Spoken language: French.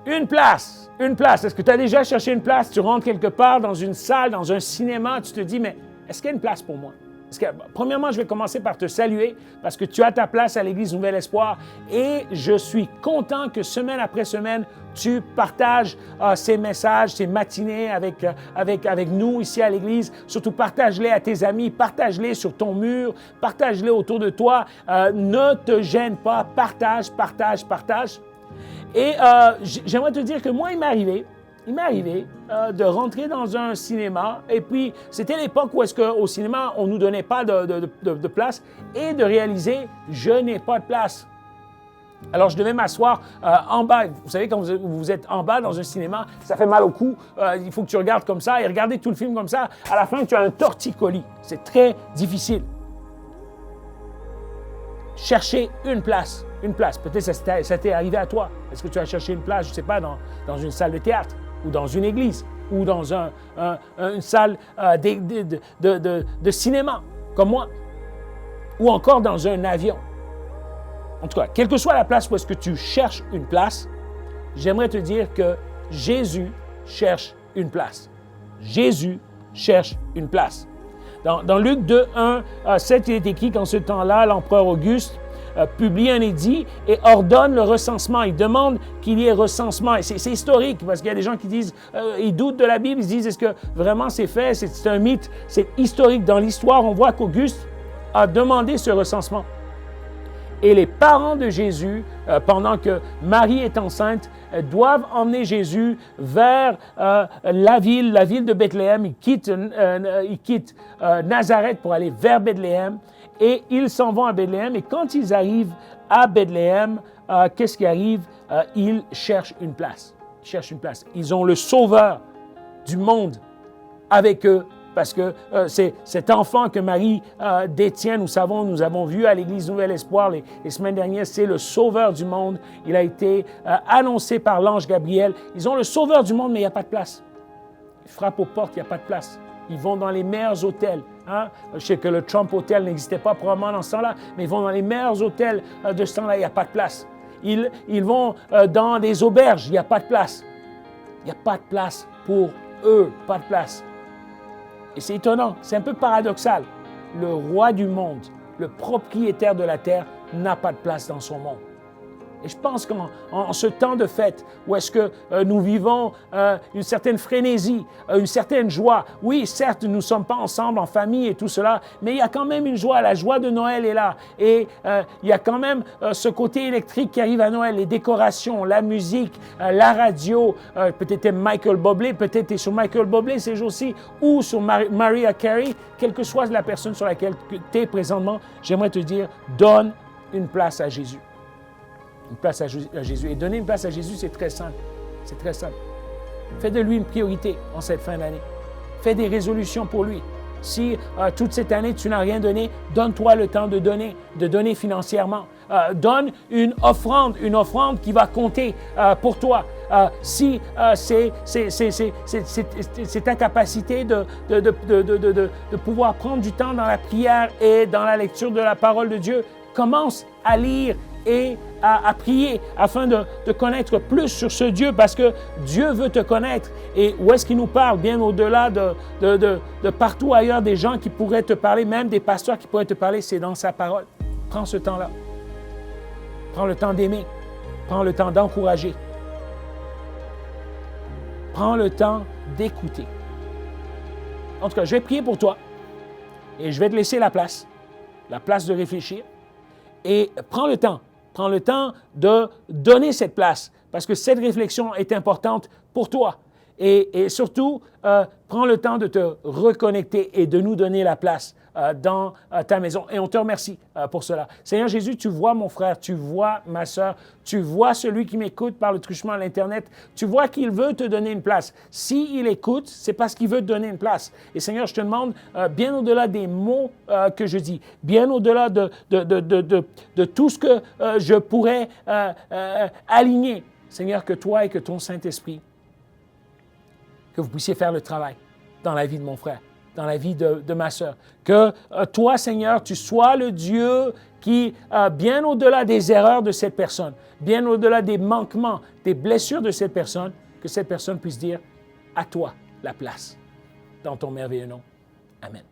Une place. Une place. Est-ce que tu as déjà cherché une place? Tu rentres quelque part dans une salle, dans un cinéma, tu te dis, mais est-ce qu'il y a une place pour moi? Premièrement, je vais commencer par te saluer parce que tu as ta place à l'Église Nouvel Espoir et je suis content que semaine après semaine, tu partages ces messages, ces matinées avec nous ici à l'Église. Surtout, partage-les à tes amis, partage-les sur ton mur, partage-les autour de toi. Ne te gêne pas, partage. Et j'aimerais te dire que moi, il m'est arrivé de rentrer dans un cinéma et puis c'était l'époque où est-ce qu'au cinéma, on ne nous donnait pas de place et de réaliser, je n'ai pas de place. Alors, je devais m'asseoir en bas. Vous savez, quand vous êtes en bas dans un cinéma, ça fait mal au cou. Il faut que tu regardes comme ça et regarder tout le film comme ça. À la fin, tu as un torticolis. C'est très difficile. Chercher une place. Une place. Peut-être ça t'est arrivé à toi. Est-ce que tu as cherché une place, je ne sais pas, dans une salle de théâtre ou dans une église ou dans une salle de cinéma, comme moi, ou encore dans un avion. En tout cas, quelle que soit la place où est-ce que tu cherches une place, j'aimerais te dire que Jésus cherche une place. Jésus cherche une place. Dans Luc 2, 1, 7, il est écrit qu'en ce temps-là, l'empereur Auguste publie un édit et ordonne le recensement. Il demande qu'il y ait recensement. Et c'est historique parce qu'il y a des gens qui disent, ils doutent de la Bible, ils se disent, est-ce que vraiment c'est fait? C'est un mythe. C'est historique. Dans l'histoire, on voit qu'Auguste a demandé ce recensement. Et les parents de Jésus, pendant que Marie est enceinte, doivent emmener Jésus vers la ville de Bethléem. Ils quittent Nazareth pour aller vers Bethléem et ils s'en vont à Bethléem. Et quand ils arrivent à Bethléem, qu'est-ce qui arrive? Ils cherchent une place. Ils ont le Sauveur du monde avec eux. Parce que c'est cet enfant que Marie détient, nous avons vu à l'Église Nouvel Espoir les semaines dernières, c'est le Sauveur du monde. Il a été annoncé par l'ange Gabriel. Ils ont le Sauveur du monde, mais il n'y a pas de place. Ils frappent aux portes, il n'y a pas de place. Ils vont dans les meilleurs hôtels. Hein? Je sais que le Trump Hotel n'existait pas probablement dans ce temps-là, mais ils vont dans les meilleurs hôtels de ce temps-là, il n'y a pas de place. Ils vont dans des auberges, il n'y a pas de place. Il n'y a pas de place pour eux, pas de place. Et c'est étonnant, c'est un peu paradoxal. Le roi du monde, le propriétaire de la terre, n'a pas de place dans son monde. Et je pense qu'en ce temps de fête, où est-ce que nous vivons une certaine frénésie, une certaine joie, oui, certes, nous ne sommes pas ensemble en famille et tout cela, mais il y a quand même une joie, la joie de Noël est là. Et il y a quand même ce côté électrique qui arrive à Noël, les décorations, la musique, la radio, peut-être Michael Bublé, peut-être tu es sur Michael Bublé ces jours-ci, ou sur Mariah Carey, quelle que soit la personne sur laquelle tu es présentement, j'aimerais te dire, donne une place à Jésus. Une place à Jésus. Et donner une place à Jésus, c'est très simple. C'est très simple. Fais de lui une priorité en cette fin d'année. Fais des résolutions pour lui. Si toute cette année, tu n'as rien donné, donne-toi le temps de donner financièrement. Donne une offrande qui va compter pour toi. Si c'est ta capacité de pouvoir prendre du temps dans la prière et dans la lecture de la parole de Dieu, commence à lire et à prier afin de connaître plus sur ce Dieu parce que Dieu veut te connaître. Et où est-ce qu'il nous parle? Bien au-delà de partout ailleurs, des gens qui pourraient te parler, même des pasteurs qui pourraient te parler, c'est dans sa parole. Prends ce temps-là. Prends le temps d'aimer. Prends le temps d'encourager. Prends le temps d'écouter. En tout cas, je vais prier pour toi et je vais te laisser la place de réfléchir. Et prends le temps de donner cette place parce que cette réflexion est importante pour toi. Et surtout, prends le temps de te reconnecter et de nous donner la place dans ta maison. Et on te remercie pour cela. Seigneur Jésus, tu vois mon frère, tu vois ma sœur, tu vois celui qui m'écoute par le truchement à l'Internet, tu vois qu'il veut te donner une place. S'il écoute, c'est parce qu'il veut te donner une place. Et Seigneur, je te demande, bien au-delà des mots que je dis, bien au-delà de tout ce que je pourrais aligner, Seigneur, que toi et que ton Saint-Esprit, que vous puissiez faire le travail dans la vie de mon frère, dans la vie de ma sœur. Que toi, Seigneur, tu sois le Dieu qui, bien au-delà des erreurs de cette personne, bien au-delà des manquements, des blessures de cette personne, que cette personne puisse dire à toi la place dans ton merveilleux nom. Amen.